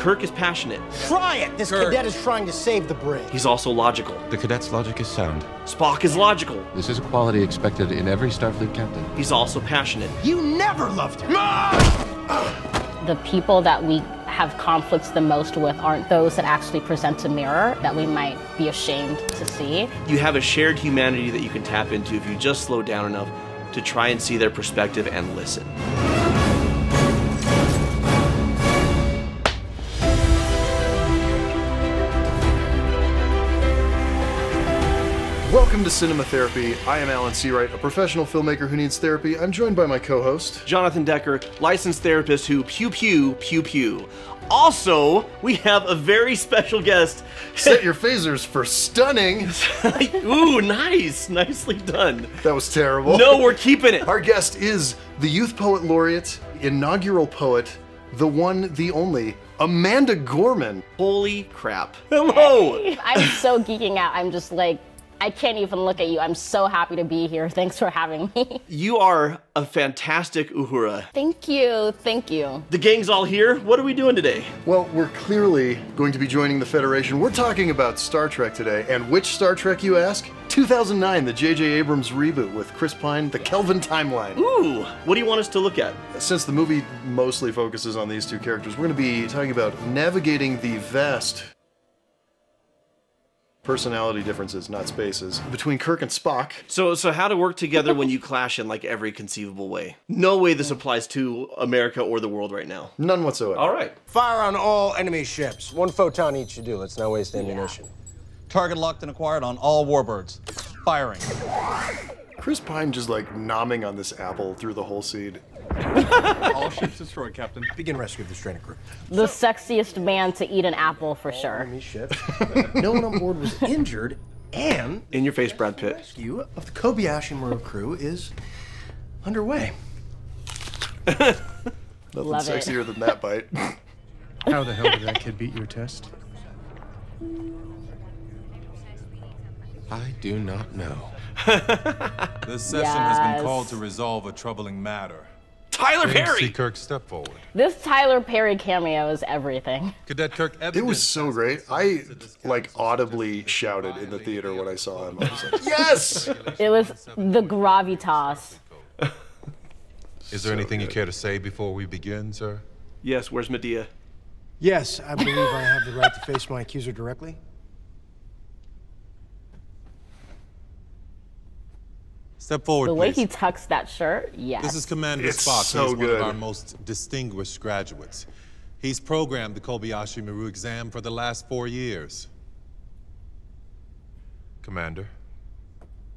Kirk is passionate. Try it! This cadet is trying to save the brig. He's also logical. The cadet's logic is sound. Spock is logical. This is a quality expected in every Starfleet captain. He's also passionate. You never loved him! The people that we have conflicts the most with aren't those that actually present a mirror that we might be ashamed to see. You have a shared humanity that you can tap into if you just slow down enough to try and see their perspective and listen. Welcome to Cinema Therapy. I am Alan Seawright, a professional filmmaker who needs therapy. I'm joined by my co-host, Jonathan Decker, licensed therapist who pew pew pew pew. Also, we have a very special guest. Set your phasers for stunning. Ooh, nice. Nicely done. That was terrible. No, we're keeping it. Our guest is the Youth Poet Laureate, inaugural poet, the one, the only, Amanda Gorman. Holy crap. Hello. I'm so geeking out. I'm just like, I can't even look at you. I'm so happy to be here. Thanks for having me. You are a fantastic Uhura. Thank you. Thank you. The gang's all here. What are we doing today? Well, we're clearly going to be joining the Federation. We're talking about Star Trek today. And which Star Trek, you ask? 2009, the J.J. Abrams reboot with Chris Pine, the Kelvin timeline. Ooh, what do you want us to look at? Since the movie mostly focuses on these two characters, we're going to be talking about navigating the vast personality differences, not spaces, between Kirk and Spock. So how to work together when you clash in like every conceivable way. No way this applies to America or the world right now. None whatsoever. All right. Fire on all enemy ships. 1 photon each should do. Let's not waste ammunition. Target locked and acquired on all warbirds. Firing. Chris Pine just like nomming on this apple through the whole scene. All ships destroyed, Captain. Begin rescue of the stranded crew. The sexiest man to eat an apple for sure. Enemy ships. No one on board was injured, and In your face, Brad Pitt. rescue of the Kobayashi Maru crew is underway. Nothing Love it. sexier than that bite. How the hell did that kid beat your test? I do not know. This session has been Yes. called to resolve a troubling matter. Tyler See Perry! Kirk step forward. This Tyler Perry cameo is everything. Cadet Kirk It was so great. I like audibly shouted in the theater when I saw him. I was like, yes! It was the gravitas. Is there anything you care to say before we begin, sir? Yes, where's Medea? Yes, I believe I have the right to face my accuser directly. Step forward, The way please. he tucks that shirt, yes. This is Commander It's Spock. so He's one good. of our most distinguished graduates. He's programmed the Kobayashi Maru exam for the last 4 years. Commander.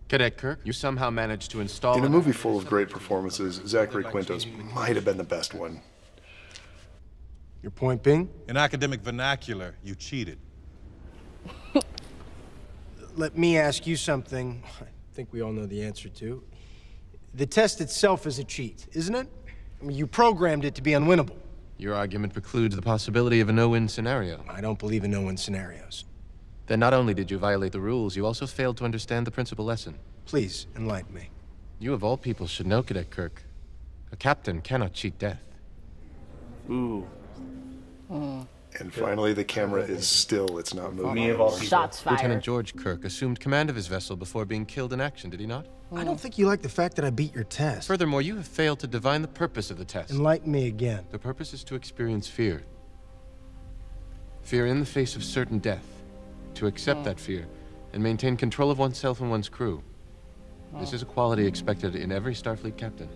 Cadet Kirk, you somehow managed to install... In a movie full of great performances, Zachary Quinto's might have been the best one. Your point being? In academic vernacular, you cheated. Let me ask you something I think we all know the answer to. The test itself is a cheat, isn't it? I mean, you programmed it to be unwinnable. Your argument precludes the possibility of a no-win scenario. I don't believe in no-win scenarios. Then not only did you violate the rules, you also failed to understand the principal lesson. Please, enlighten me. You of all people should know, Cadet Kirk. A captain cannot cheat death. Ooh. And finally, the camera is still, it's not moving. Shots fired. Lieutenant George Kirk assumed command of his vessel before being killed in action, did he not? I don't think you like the fact that I beat your test. Furthermore, you have failed to divine the purpose of the test. Enlighten me again. The purpose is to experience fear. Fear in the face of certain death. To accept that fear and maintain control of oneself and one's crew. This is a quality expected in every Starfleet captain.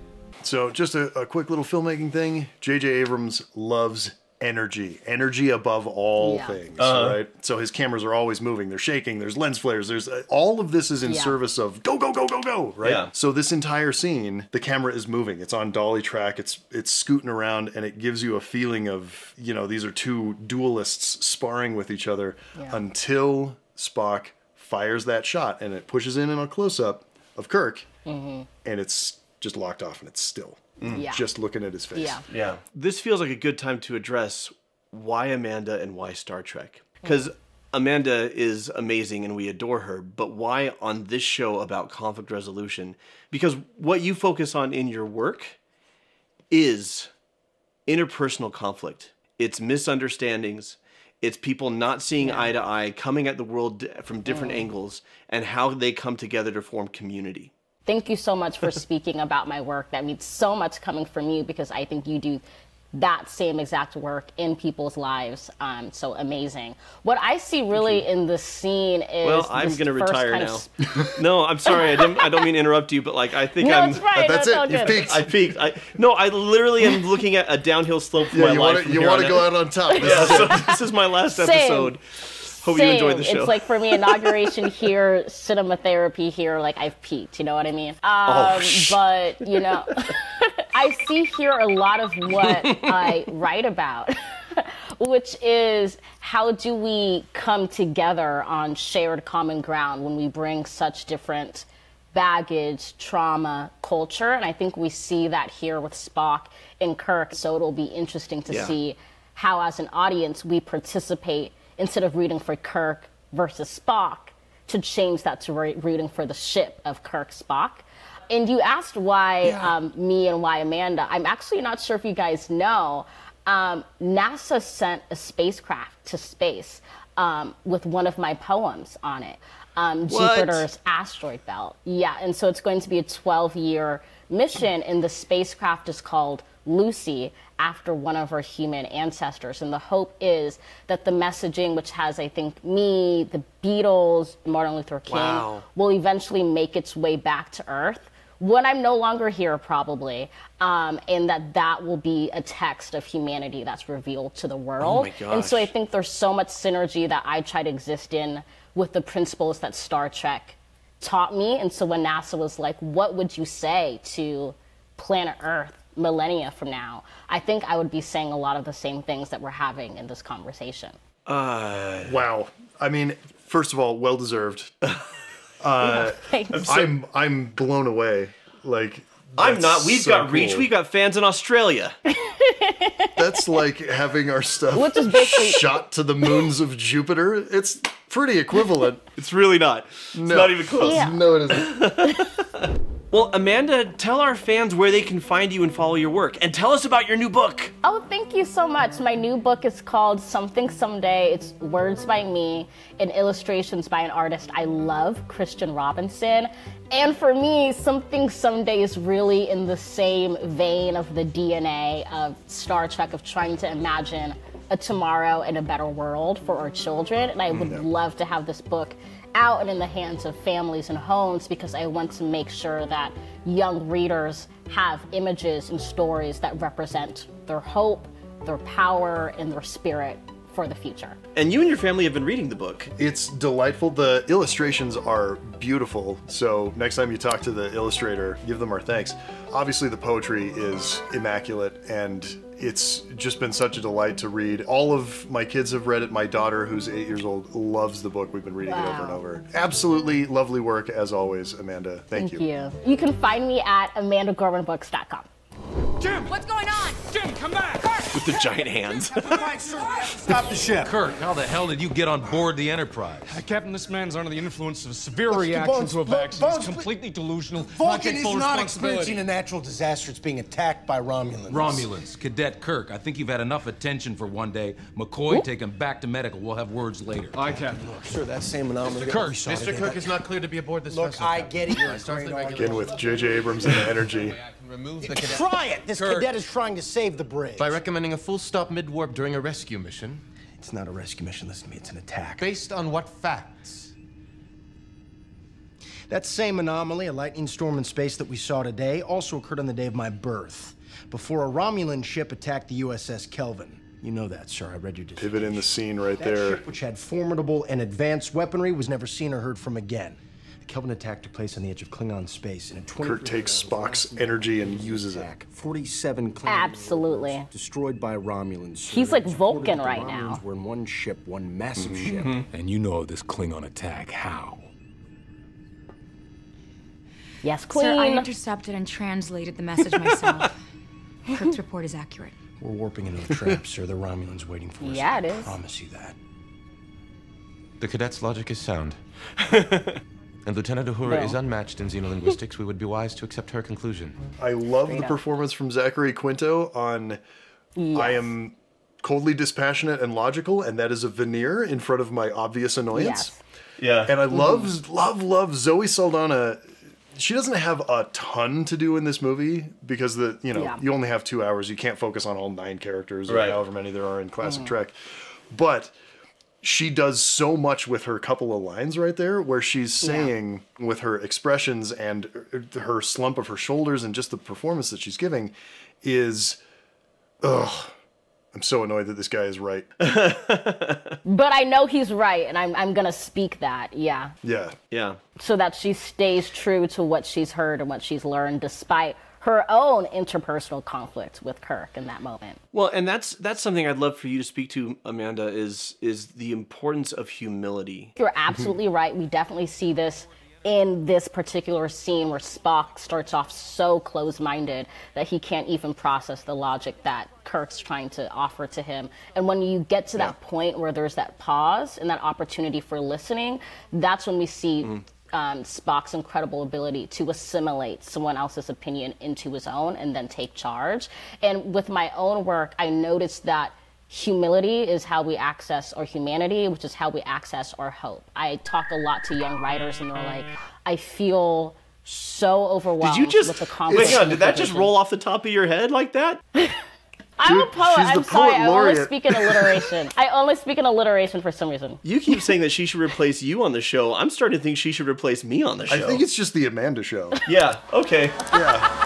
So just a quick little filmmaking thing. J.J. Abrams loves energy. Energy above all things, right? So his cameras are always moving. They're shaking. There's lens flares. There's all of this is in service of go, go, go, go, go, right? Yeah. So this entire scene, the camera is moving. It's on dolly track. It's scooting around, and it gives you a feeling of, you know, these are two duelists sparring with each other until Spock fires that shot, and it pushes in a close-up of Kirk, and it's just locked off, and it's still. Yeah. Just looking at his face. Yeah. Yeah. This feels like a good time to address why Amanda and why Star Trek. Because Amanda is amazing and we adore her, but why on this show about conflict resolution? Because what you focus on in your work is interpersonal conflict. it's misunderstandings, it's people not seeing eye to eye, coming at the world from different angles, and how they come together to form community. Thank you so much for speaking about my work. That means so much coming from you, because I think you do that same exact work in people's lives. So amazing. What I see really in the scene is, well, I'm going to retire now. No, I'm sorry. I don't mean to interrupt you, but like, I think no, I'm. It's right. That's no, it. You peaked. I peaked. No, I literally am looking at a downhill slope for my life. You want to go out on top. So this is my last episode. Hope you enjoyed the show. It's like, for me, inauguration here, cinema therapy here, like I've peaked, you know what I mean? But, you know, I see here a lot of what I write about, which is how do we come together on shared common ground when we bring such different baggage, trauma, culture, and I think we see that here with Spock and Kirk, so it'll be interesting to see how, as an audience, we participate instead of rooting for Kirk versus Spock, to change that to rooting for the ship of Kirk Spock. And you asked why me and why Amanda. I'm actually not sure if you guys know, NASA sent a spacecraft to space with one of my poems on it, Jupiter's asteroid belt. Yeah, and so it's going to be a 12-year mission, and the spacecraft is called Lucy, after one of our human ancestors. And the hope is that the messaging, which has, I think, me, the Beatles, Martin Luther King, will eventually make its way back to Earth when I'm no longer here, probably, and that will be a text of humanity that's revealed to the world. Oh my gosh. And so I think there's so much synergy that I try to exist in with the principles that Star Trek taught me. And so when NASA was like, what would you say to planet Earth millennia from now, I think I would be saying a lot of the same things that we're having in this conversation. Wow. I mean, first of all, well deserved. I'm blown away. Like, I'm not. We've got reach. Cool. We've got fans in Australia. That's like having our stuff Which is basically shot to the moons of Jupiter. It's pretty equivalent. It's really not. It's not even close. Yeah. No, it isn't. Well, Amanda, tell our fans where they can find you and follow your work. And tell us about your new book. Oh, thank you so much. My new book is called Something Someday. It's words by me and illustrations by an artist I love, Christian Robinson. And for me, Something Someday is really in the same vein of the DNA of Star Trek, of trying to imagine a tomorrow and a better world for our children. And I would love to have this book out and in the hands of families and homes, because I want to make sure that young readers have images and stories that represent their hope, their power, and their spirit for the future. And you and your family have been reading the book. It's delightful. The illustrations are beautiful. So next time you talk to the illustrator, give them our thanks. Obviously the poetry is immaculate, and it's just been such a delight to read. All of my kids have read it. My daughter, who's 8 years old, loves the book. We've been reading it over and over. Absolutely lovely work, as always, Amanda. Thank you. You can find me at amandagormanbooks.com. Jim! What's going on? Jim, come back! With the giant hands. Stop the ship. Kirk, how the hell did you get on board the Enterprise? Captain, this man's under the influence of a severe reaction to a vaccine. He's completely delusional. Vulcan is not experiencing a natural disaster. It's being attacked by Romulans. Romulans. Cadet Kirk, I think you've had enough attention for one day. McCoy, take him back to medical. We'll have words later. Aye, Captain. Sure, that same anomaly. Mr. Kirk is not cleared to be aboard this vessel. Look, I get it. You're Again with J.J. Abrams and the energy. Remove the cadet. Try it! This cadet is trying to save the bridge. By recommending a full stop mid-warp during a rescue mission. It's not a rescue mission, listen to me, it's an attack. Based on what facts? That same anomaly, a lightning storm in space that we saw today, also occurred on the day of my birth, before a Romulan ship attacked the USS Kelvin. You know that, sir. I read your decision. Pivot in the scene right That there. ship, which had formidable and advanced weaponry, was never seen or heard from again. The Kelvin attack took place on the edge of Klingon space. In a Kirk takes Spock's energy and uses it. 47 Klingon Absolutely. destroyed by Romulans. He's like Vulcan right now. We're in one ship, one massive ship. And you know of this Klingon attack. How? Yes, Queen. Sir, I intercepted and translated the message myself. Kirk's report is accurate. We're warping into a trap, sir. The Romulans waiting for us. Yeah, it is. I promise you that. The cadet's logic is sound. And Lieutenant Uhura is unmatched in xenolinguistics. We would be wise to accept her conclusion. I love the performance from Zachary Quinto on I am coldly dispassionate and logical, and that is a veneer in front of my obvious annoyance. Yes. Yeah. And I love Zoe Saldana. She doesn't have a ton to do in this movie because you only have 2 hours. You can't focus on all 9 characters or however many there are in classic Trek. But she does so much with her couple of lines right there where she's saying with her expressions and her slump of her shoulders and just the performance that she's giving is, I'm so annoyed that this guy is right. But I know he's right, and I'm gonna speak that, yeah. Yeah. So that she stays true to what she's heard and what she's learned, despite her own interpersonal conflict with Kirk in that moment. Well, and that's something I'd love for you to speak to, Amanda, is the importance of humility. You're absolutely right. We definitely see this in this particular scene where Spock starts off so close-minded that he can't even process the logic that Kirk's trying to offer to him. And when you get to that point where there's that pause and that opportunity for listening, that's when we see Spock's incredible ability to assimilate someone else's opinion into his own and then take charge. And with my own work, I noticed that humility is how we access our humanity, which is how we access our hope. I talk a lot to young writers, and they're like, I feel so overwhelmed with the conflict. Wait, did that just roll off the top of your head like that? I'm a poet. I'm sorry. I only speak in alliteration. I only speak in alliteration for some reason. You keep saying that she should replace you on the show. I'm starting to think she should replace me on the show. I think it's just the Amanda show. Yeah, okay. Yeah.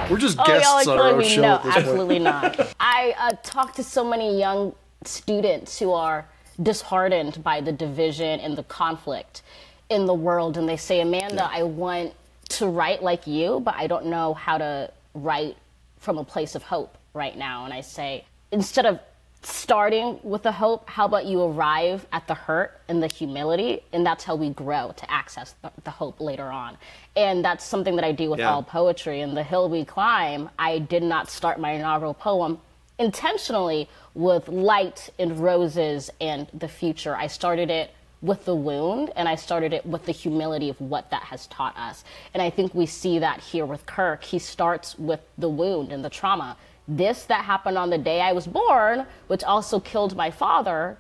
We're just guests on our own show at this point. Absolutely not. I talk to so many young students who are disheartened by the division and the conflict in the world, and they say, Amanda, I want to write like you, but I don't know how to write from a place of hope right now. And I say, instead of starting with the hope, how about you arrive at the hurt and the humility, and that's how we grow to access the hope later on. And that's something that I do with all poetry. In The Hill We Climb, I did not start my inaugural poem intentionally with light and roses and the future. I started it with the wound, and I started it with the humility of what that has taught us. And I think we see that here with Kirk. He starts with the wound and the trauma. This that happened on the day I was born, which also killed my father,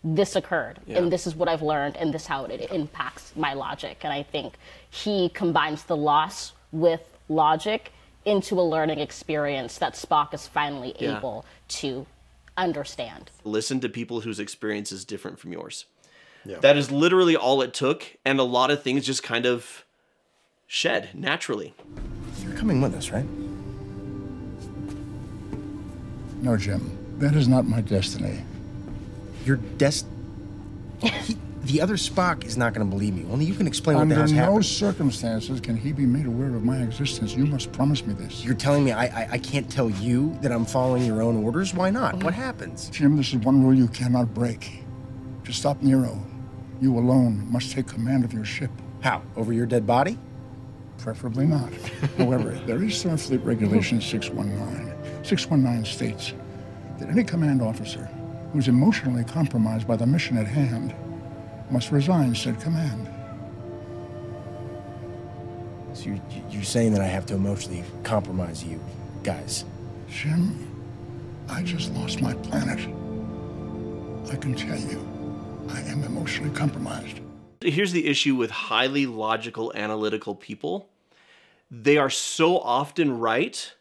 this occurred. And this is what I've learned, and this is how it impacts my logic. And I think he combines the loss with logic into a learning experience that Spock is finally able to understand. Listen to people whose experience is different from yours. Yeah. That is literally all it took, and a lot of things just kind of shed naturally. You're coming with us, right? No, Jim. That is not my destiny. Your the other Spock is not going to believe me. Only you can explain what the hell's happened. Under no circumstances can he be made aware of my existence. You must promise me this. You're telling me I can't tell you that I'm following your own orders? Why not? What happens? Jim, this is one rule you cannot break. To stop Nero, you alone must take command of your ship. How? Over your dead body? Preferably not. However, there is Starfleet Regulation 619. 619 states that any command officer who is emotionally compromised by the mission at hand must resign said command. So you're saying that I have to emotionally compromise you guys? Jim, I just lost my planet. I can tell you, I am emotionally compromised. Here's the issue with highly logical, analytical people. They are so often right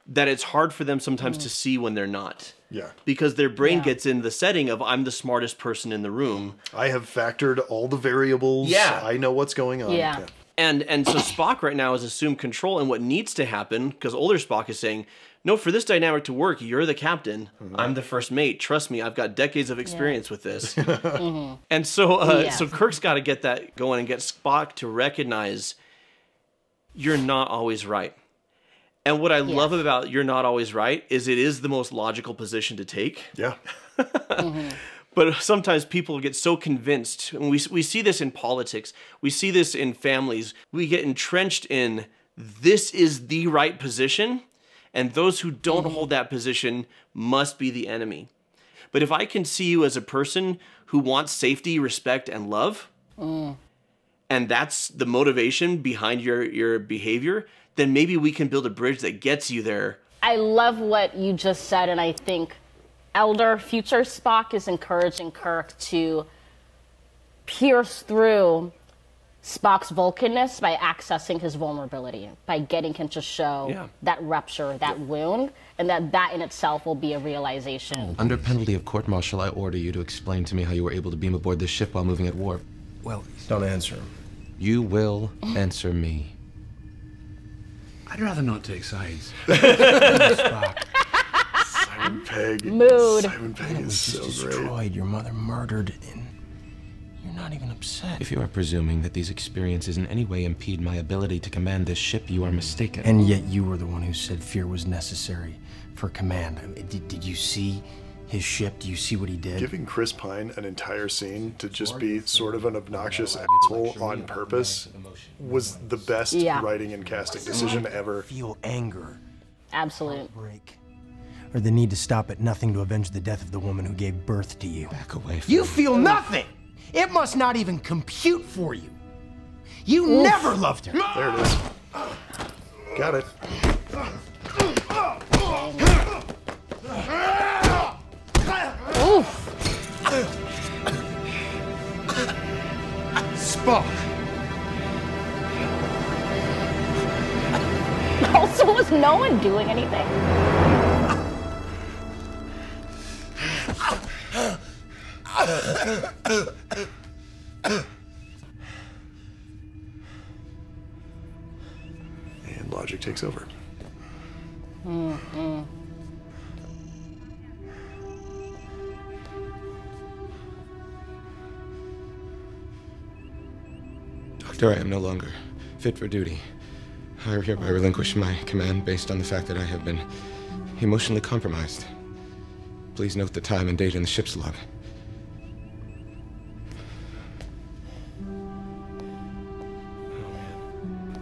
that it's hard for them sometimes to see when they're not. Yeah. Because their brain gets in the setting of, I'm the smartest person in the room. I have factored all the variables. Yeah. I know what's going on. Yeah. And so Spock right now has assumed control, and what needs to happen, because older Spock is saying, no, for this dynamic to work, you're the captain. I'm the first mate. Trust me, I've got decades of experience with this. And so, so Kirk's got to get that going and get Spock to recognize you're not always right. And what I love about you're not always right is it is the most logical position to take. Yeah. But sometimes people get so convinced, and we see this in politics, we see this in families, we get entrenched in this is the right position, and those who don't hold that position must be the enemy. But if I can see you as a person who wants safety, respect, and love, and and that's the motivation behind your behavior, then maybe we can build a bridge that gets you there. I love what you just said, and I think Elder Future Spock is encouraging Kirk to pierce through Spock's Vulcanness by accessing his vulnerability, by getting him to show that rupture, that wound, and that in itself will be a realization. Under penalty of court-martial, I order you to explain to me how you were able to beam aboard this ship while moving at warp. Well, don't answer him. You will answer me. I'd rather not take sides. Simon Pegg. Mood. Simon Pegg is so great. Destroyed, your mother murdered, and you're not even upset. If you are presuming that these experiences in any way impede my ability to command this ship, you are mistaken. And yet you were the one who said fear was necessary for command. I mean, did you see his ship? Do you see what he did? Giving Chris Pine an entire scene to just be sort of an obnoxious asshole on purpose was the best writing and casting decision ever. Feel anger, Absolute. break, or the need to stop at nothing to avenge the death of the woman who gave birth to you. Back away from You me. feel nothing! It must not even compute for you. You never loved her. There it is. Got it. Spock. Also, was no one doing anything? And logic takes over. Doctor, I am no longer fit for duty. I hereby relinquish my command based on the fact that I have been emotionally compromised. Please note the time and date in the ship's log.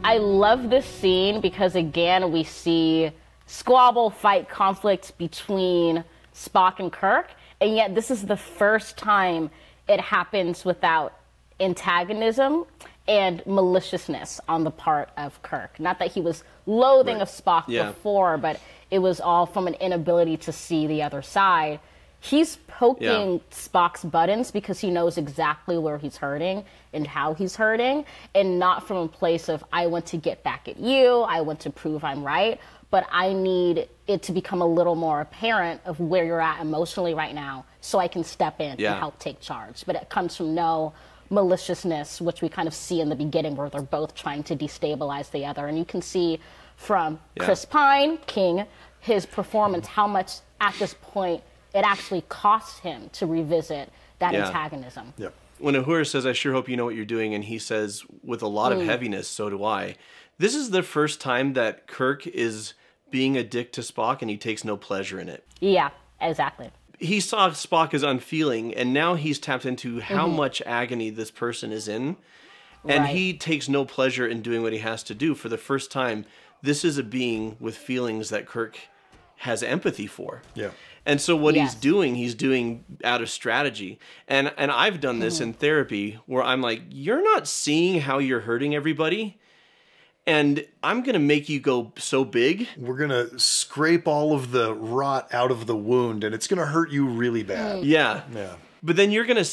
I love this scene because, again, we see squabble, fight, conflict between Spock and Kirk, and yet this is the first time it happens without antagonism and maliciousness on the part of Kirk. Not that he was loathing of Spock before, but it was all from an inability to see the other side. He's poking Spock's buttons because he knows exactly where he's hurting and how he's hurting, and not from a place of, I want to get back at you, I want to prove I'm right, but I need it to become a little more apparent of where you're at emotionally right now so I can step in and help take charge. But it comes from no maliciousness, which we kind of see in the beginning where they're both trying to destabilize the other. And you can see from Chris Pine, King, his performance, how much at this point it actually costs him to revisit that antagonism. Yep. When Uhura says, I sure hope you know what you're doing, and he says, with a lot of heaviness, so do I. This is the first time that Kirk is being a dick to Spock, and he takes no pleasure in it. Yeah, exactly. He saw Spock as unfeeling, and now he's tapped into how much agony this person is in, and he takes no pleasure in doing what he has to do. For the first time, this is a being with feelings that Kirk has empathy for. Yeah. And so what he's doing out of strategy. And I've done this in therapy where I'm like, you're not seeing how you're hurting everybody, and I'm going to make you go so big. We're going to scrape all of the rot out of the wound, and it's going to hurt you really bad. Yeah. Yeah. But then you're going to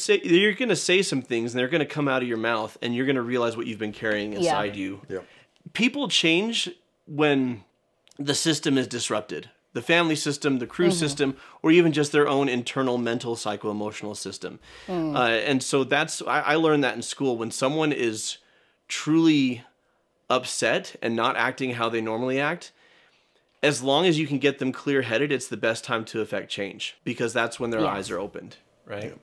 say some things, and they're going to come out of your mouth, and you're going to realize what you've been carrying inside you. Yep. People change when the system is disrupted. The family system, the crew system, or even just their own internal mental, psycho-emotional system. And so I learned that in school. When someone is truly upset and not acting how they normally act, as long as you can get them clear-headed, it's the best time to affect change, because that's when their eyes are opened, right?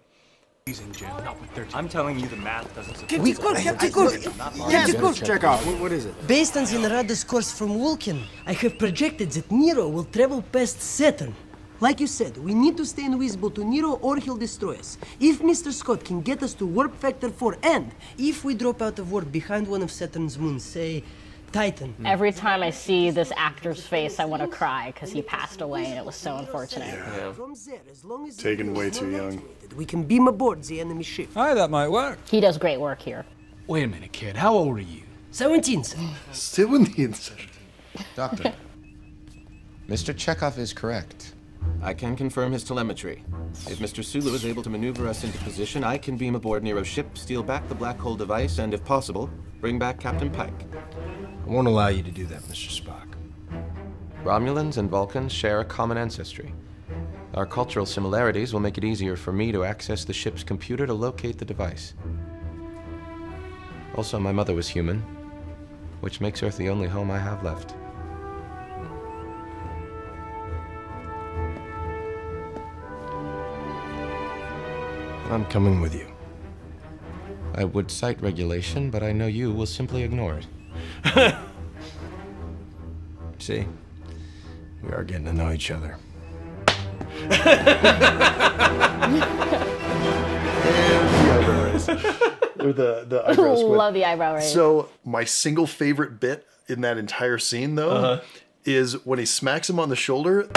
I'm telling you the math doesn't support Check out. What is it? Based on the Narada discourse from Vulcan, I have projected that Nero will travel past Saturn. Like you said, we need to stay invisible to Nero or he'll destroy us. If Mr. Scott can get us to warp factor 4, and if we drop out of warp behind one of Saturn's moons, say Titan. Every time I see this actor's face, I want to cry because he passed away and it was so unfortunate. Yeah. Taken way too young. We can beam aboard the enemy ship. Hi, that might work. He does great work here. Wait a minute, kid. How old are you? 17, sir. 17, sir. Doctor, Mr. Chekhov is correct. I can confirm his telemetry. If Mr. Sulu is able to maneuver us into position, I can beam aboard Nero's ship, steal back the black hole device, and if possible, bring back Captain Pike. I won't allow you to do that, Mr. Spock. Romulans and Vulcans share a common ancestry. Our cultural similarities will make it easier for me to access the ship's computer to locate the device. Also, my mother was human, which makes Earth the only home I have left. I'm coming with you. I would cite regulation, but I know you will simply ignore it. See? We are getting to know each other. Or the eyebrow squint. Love the eyebrow raise. So my single favorite bit in that entire scene, though, is when he smacks him on the shoulder.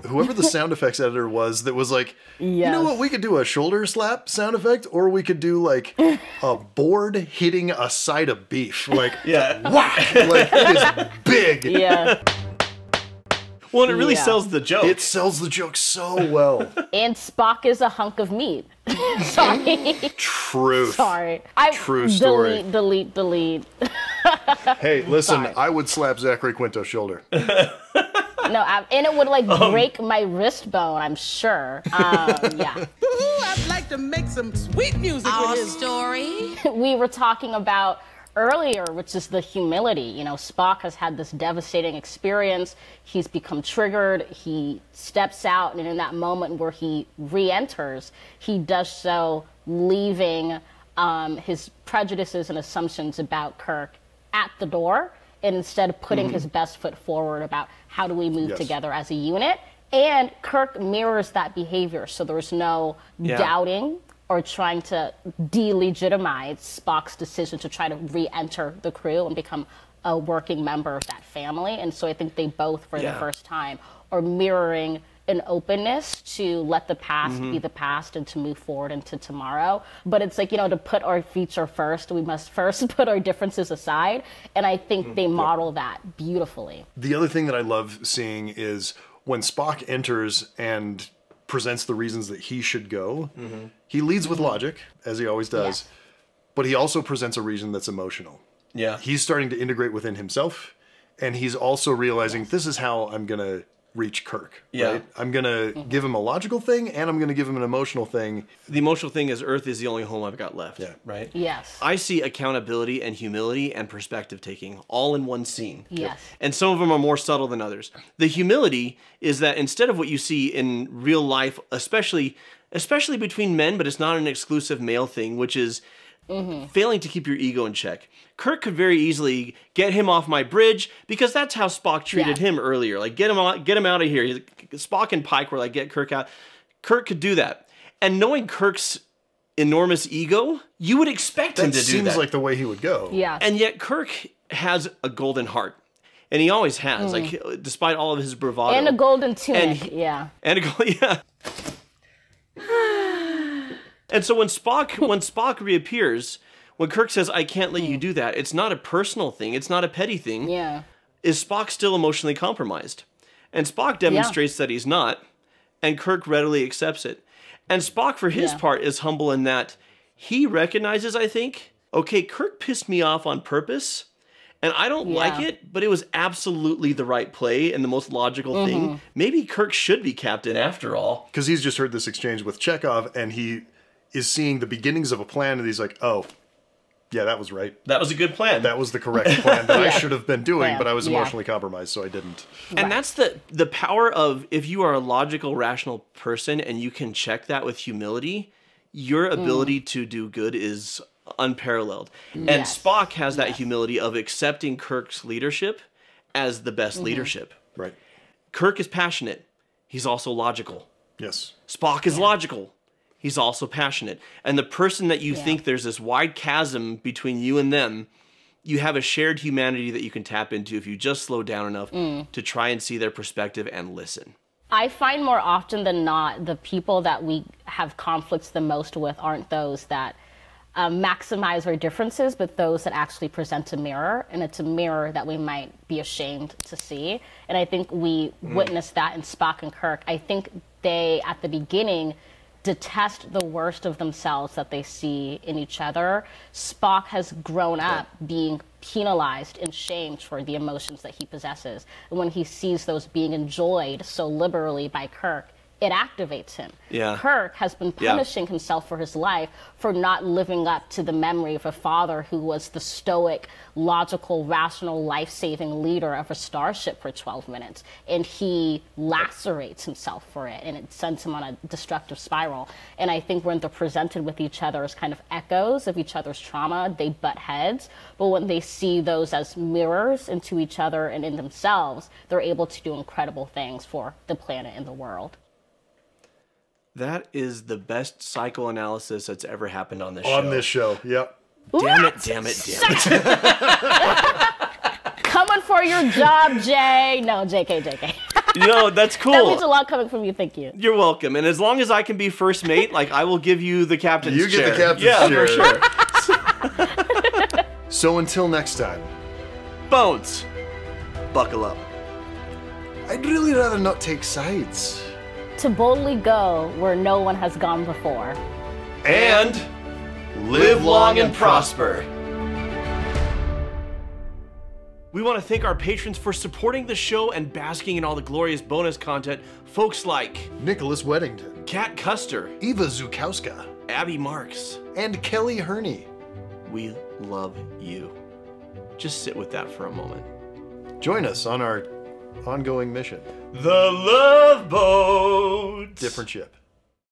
Whoever the sound effects editor was that was like, you know what, we could do a shoulder slap sound effect, or we could do like a board hitting a side of beef. Like, whack! Like, it is big. Yeah. Well, and it really sells the joke. It sells the joke so well. And Spock is a hunk of meat. Sorry. Truth. Sorry. True story. Delete. Hey, listen, Sorry. I would slap Zachary Quinto's shoulder. No, and it would like break my wrist bone, I'm sure. Yeah. Ooh, I'd like to make some sweet music with his story. We were talking about earlier, which is the humility. You know, Spock has had this devastating experience. He's become triggered. He steps out, and in that moment where he re-enters, he does so leaving his prejudices and assumptions about Kirk at the door, and instead putting his best foot forward about how do we move together as a unit. And Kirk mirrors that behavior, so there's no doubting or trying to delegitimize Spock's decision to try to re-enter the crew and become a working member of that family. And so I think they both, for the first time, are mirroring an openness to let the past be the past and to move forward into tomorrow. But it's like, you know, to put our future first, we must first put our differences aside. And I think they model that beautifully. The other thing that I love seeing is when Spock enters and presents the reasons that he should go, he leads with logic, as he always does, but he also presents a reason that's emotional. Yeah. He's starting to integrate within himself, and he's also realizing this is how I'm going to reach Kirk. Yeah. Right? I'm going to give him a logical thing, and I'm going to give him an emotional thing. The emotional thing is Earth is the only home I've got left. Yeah. Right? Yes. I see accountability and humility and perspective taking all in one scene. Yes. And some of them are more subtle than others. The humility is that instead of what you see in real life, especially between men, but it's not an exclusive male thing, which is failing to keep your ego in check. Kirk could very easily get him off my bridge because that's how Spock treated him earlier. Like, get him out of here. Spock and Pike were like, get Kirk out. Kirk could do that. And knowing Kirk's enormous ego, you would expect him to do that. That seems like the way he would go. Yeah. And yet Kirk has a golden heart. And he always has, like, despite all of his bravado. And a golden tunic, And a gold, And so when Spock reappears, when Kirk says, I can't let you do that, it's not a personal thing. It's not a petty thing. Yeah. Is Spock still emotionally compromised? And Spock demonstrates that he's not, and Kirk readily accepts it. And Spock, for his part, is humble in that he recognizes, I think, okay, Kirk pissed me off on purpose, and I don't like it, but it was absolutely the right play and the most logical thing. Maybe Kirk should be captain after all. Because he's just heard this exchange with Chekhov, and he is seeing the beginnings of a plan, and he's like, oh, yeah, that was right. That was a good plan. That was the correct plan that I should have been doing, but I was emotionally compromised, so I didn't. And that's the power of, if you are a logical, rational person and you can check that with humility, your ability to do good is unparalleled. And Spock has that humility of accepting Kirk's leadership as the best leadership. Right. Kirk is passionate. He's also logical. Yes. Spock is logical. He's also passionate. And the person that you think there's this wide chasm between you and them, you have a shared humanity that you can tap into if you just slow down enough to try and see their perspective and listen. I find more often than not, the people that we have conflicts the most with aren't those that maximize our differences, but those that actually present a mirror, and it's a mirror that we might be ashamed to see. And I think we witnessed that in Spock and Kirk. I think they, at the beginning, detest the worst of themselves that they see in each other. Spock has grown up being penalized and shamed for the emotions that he possesses. And when he sees those being enjoyed so liberally by Kirk, it activates him. Yeah. Kirk has been punishing himself for his life for not living up to the memory of a father who was the stoic, logical, rational, life-saving leader of a starship for 12 minutes. And he lacerates himself for it, and it sends him on a destructive spiral. And I think when they're presented with each other as kind of echoes of each other's trauma, they butt heads. But when they see those as mirrors into each other and in themselves, they're able to do incredible things for the planet and the world. That is the best psychoanalysis that's ever happened on this show. On this show, yep. Damn it, damn it, damn it. Coming for your job, Jay. No, JK. No, that's cool. That means a lot coming from you, thank you. You're welcome. And as long as I can be first mate, like, I will give you the captain's chair. You get the captain's chair. For sure. So until next time. Bones, buckle up. I'd really rather not take sides. To boldly go where no one has gone before. And live long and prosper. We want to thank our patrons for supporting the show and basking in all the glorious bonus content. Folks like Nicholas Weddington, Kat Custer, Eva Zukowska, Abby Marks, and Kelly Herney. We love you. Just sit with that for a moment. Join us on our ongoing mission. The Love Boat. Different ship.